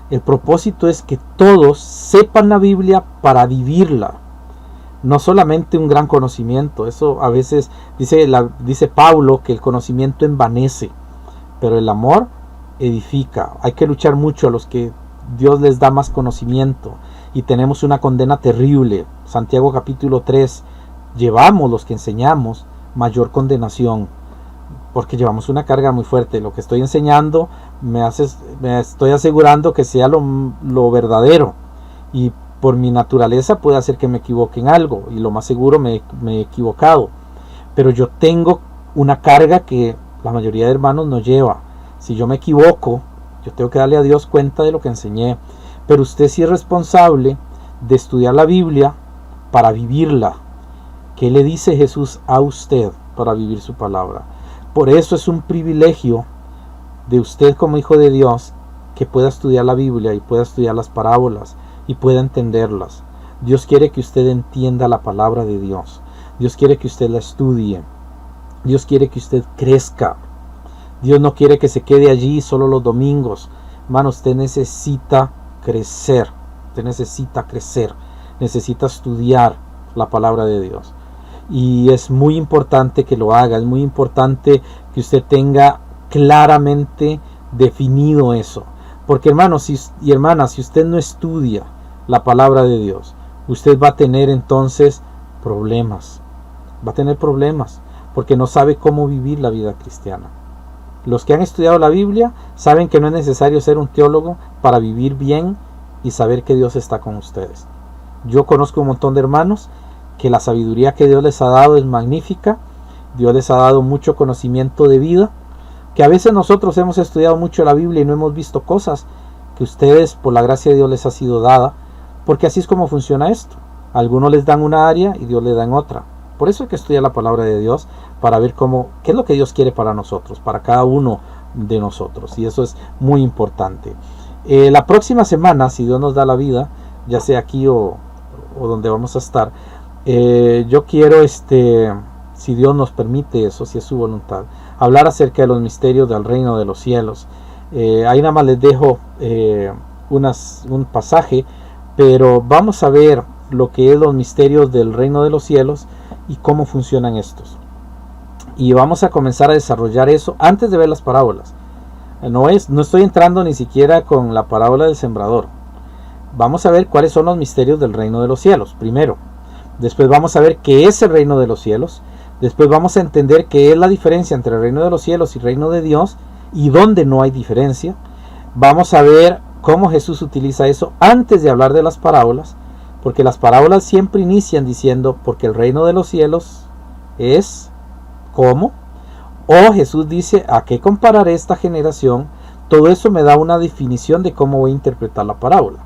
El propósito es que todos sepan la Biblia para vivirla, no solamente un gran conocimiento. Eso a veces dice Pablo que el conocimiento envanece, pero el amor edifica. Hay que luchar mucho a los que Dios les da más conocimiento, y tenemos una condena terrible. Santiago capítulo 3, llevamos los que enseñamos mayor condenación, porque llevamos una carga muy fuerte. Lo que estoy enseñando me estoy asegurando que sea lo verdadero, y por mi naturaleza puede hacer que me equivoque en algo, y lo más seguro me he equivocado, pero yo tengo una carga que la mayoría de hermanos no lleva. Si yo me equivoco, yo tengo que darle a Dios cuenta de lo que enseñé, pero usted sí es responsable de estudiar la Biblia para vivirla. ¿Qué le dice Jesús a usted para vivir su palabra? Por eso es un privilegio de usted como hijo de Dios que pueda estudiar la Biblia y pueda estudiar las parábolas y pueda entenderlas. Dios quiere que usted entienda la palabra de Dios. Dios quiere que usted la estudie. Dios quiere que usted crezca. Dios no quiere que se quede allí solo los domingos. Hermano, usted necesita crecer. Usted necesita crecer. Necesita estudiar la palabra de Dios. Y es muy importante que lo haga. Es muy importante que usted tenga claramente definido eso. Porque hermanos y hermanas, si usted no estudia la palabra de Dios, usted va a tener entonces problemas. Va a tener problemas porque no sabe cómo vivir la vida cristiana. Los que han estudiado la Biblia saben que no es necesario ser un teólogo para vivir bien y saber que Dios está con ustedes. Yo conozco un montón de hermanos que la sabiduría que Dios les ha dado es magnífica. Dios les ha dado mucho conocimiento de vida, que a veces nosotros hemos estudiado mucho la Biblia y no hemos visto cosas que ustedes, por la gracia de Dios, les ha sido dada, porque así es como funciona esto. A algunos les dan una área y Dios les da en otra. Por eso hay que estudiar la palabra de Dios para ver qué es lo que Dios quiere para nosotros, para cada uno de nosotros, y eso es muy importante. La próxima semana, si Dios nos da la vida, ya sea aquí o donde vamos a estar, yo quiero, si Dios nos permite eso, si es su voluntad, hablar acerca de los misterios del reino de los cielos. Ahí nada más les dejo un pasaje, pero vamos a ver lo que es los misterios del reino de los cielos y cómo funcionan estos. Y vamos a comenzar a desarrollar eso antes de ver las parábolas. No estoy entrando ni siquiera con la parábola del sembrador. Vamos a ver cuáles son los misterios del reino de los cielos primero. Después vamos a ver qué es el reino de los cielos. Después vamos a entender qué es la diferencia entre el reino de los cielos y el reino de Dios, y dónde no hay diferencia. Vamos a ver cómo Jesús utiliza eso antes de hablar de las parábolas, porque las parábolas siempre inician diciendo, porque el reino de los cielos es como, o Jesús dice, ¿a qué compararé esta generación? Todo eso me da una definición de cómo voy a interpretar la parábola.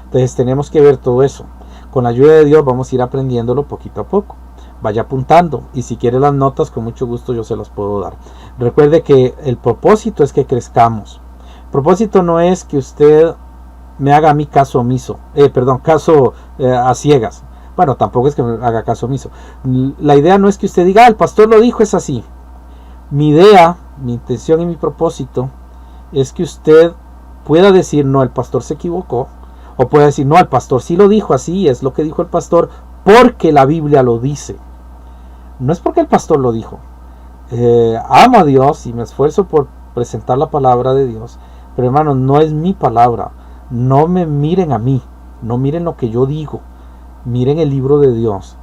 Entonces tenemos que ver todo eso. Con la ayuda de Dios vamos a ir aprendiéndolo poquito a poco. Vaya apuntando, y si quiere las notas, con mucho gusto yo se las puedo dar. Recuerde que el propósito es que crezcamos. El propósito no es que usted me haga a mí caso omiso, caso a ciegas. Bueno, tampoco es que me haga caso omiso. La idea no es que usted diga, el pastor lo dijo, es así. Mi idea, mi intención y mi propósito es que usted pueda decir, no, el pastor se equivocó, o pueda decir, no, el pastor sí lo dijo, así es lo que dijo el pastor, porque la Biblia lo dice. No es porque el pastor lo dijo. Amo a Dios y me esfuerzo por presentar la palabra de Dios, pero hermanos, no es mi palabra. No me miren a mí, no miren lo que yo digo, miren el libro de Dios.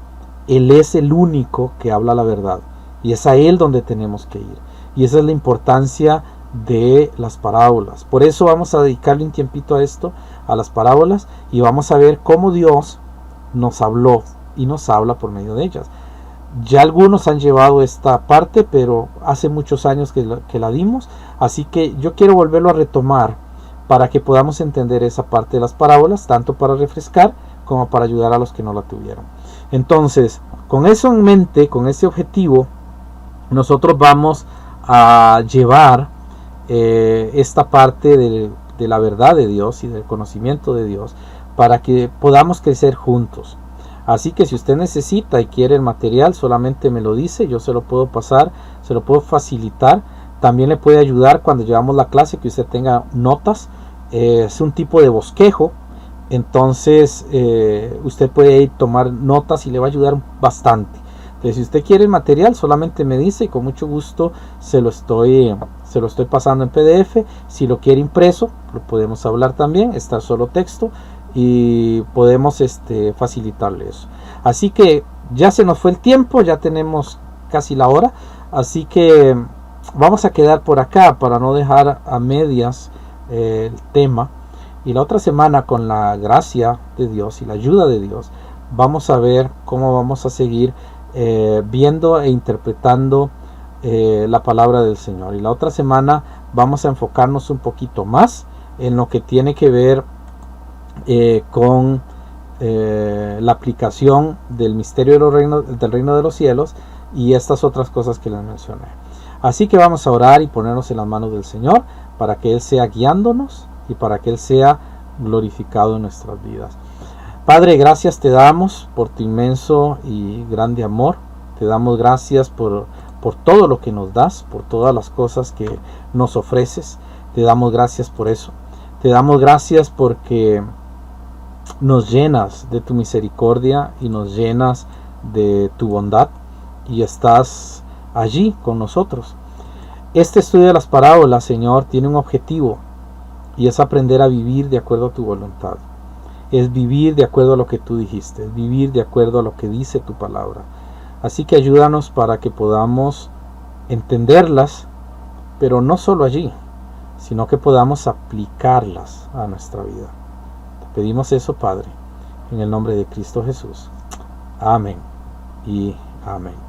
Él es el único que habla la verdad, y es a Él donde tenemos que ir, y esa es la importancia de las parábolas. Por eso vamos a dedicarle un tiempito a esto, a las parábolas, y vamos a ver cómo Dios nos habló y nos habla por medio de ellas. Ya algunos han llevado esta parte, pero hace muchos años que la dimos, así que yo quiero volverlo a retomar para que podamos entender esa parte de las parábolas, tanto para refrescar como para ayudar a los que no la tuvieron. Entonces, con eso en mente, con ese objetivo, nosotros vamos a llevar esta parte de la verdad de Dios y del conocimiento de Dios para que podamos crecer juntos. Así que si usted necesita y quiere el material, solamente me lo dice, yo se lo puedo pasar, se lo puedo facilitar. También le puede ayudar cuando llevamos la clase que usted tenga notas. Es un tipo de bosquejo, entonces usted puede ir tomar notas y le va a ayudar bastante. Entonces, si usted quiere el material, solamente me dice y con mucho gusto se lo estoy pasando en PDF. Si lo quiere impreso, lo podemos hablar también, está solo texto y podemos facilitarle eso. Así que ya se nos fue el tiempo, ya tenemos casi la hora, así que vamos a quedar por acá para no dejar a medias el tema. Y la otra semana, con la gracia de Dios y la ayuda de Dios, vamos a ver cómo vamos a seguir viendo e interpretando la palabra del Señor. Y la otra semana vamos a enfocarnos un poquito más en lo que tiene que ver con la aplicación del misterio del reino de los cielos y estas otras cosas que les mencioné. Así que vamos a orar y ponernos en las manos del Señor para que Él sea guiándonos y para que Él sea glorificado en nuestras vidas. Padre, gracias te damos por tu inmenso y grande amor. Te damos gracias por todo lo que nos das, por todas las cosas que nos ofreces. Te damos gracias por eso. Te damos gracias porque nos llenas de tu misericordia y nos llenas de tu bondad y estás allí con nosotros. Este estudio de las parábolas, Señor, tiene un objetivo y es aprender a vivir de acuerdo a tu voluntad. Es vivir de acuerdo a lo que tú dijiste, es vivir de acuerdo a lo que dice tu palabra. Así que ayúdanos para que podamos entenderlas, pero no solo allí, sino que podamos aplicarlas a nuestra vida. Te pedimos eso, Padre, en el nombre de Cristo Jesús. Amén y amén.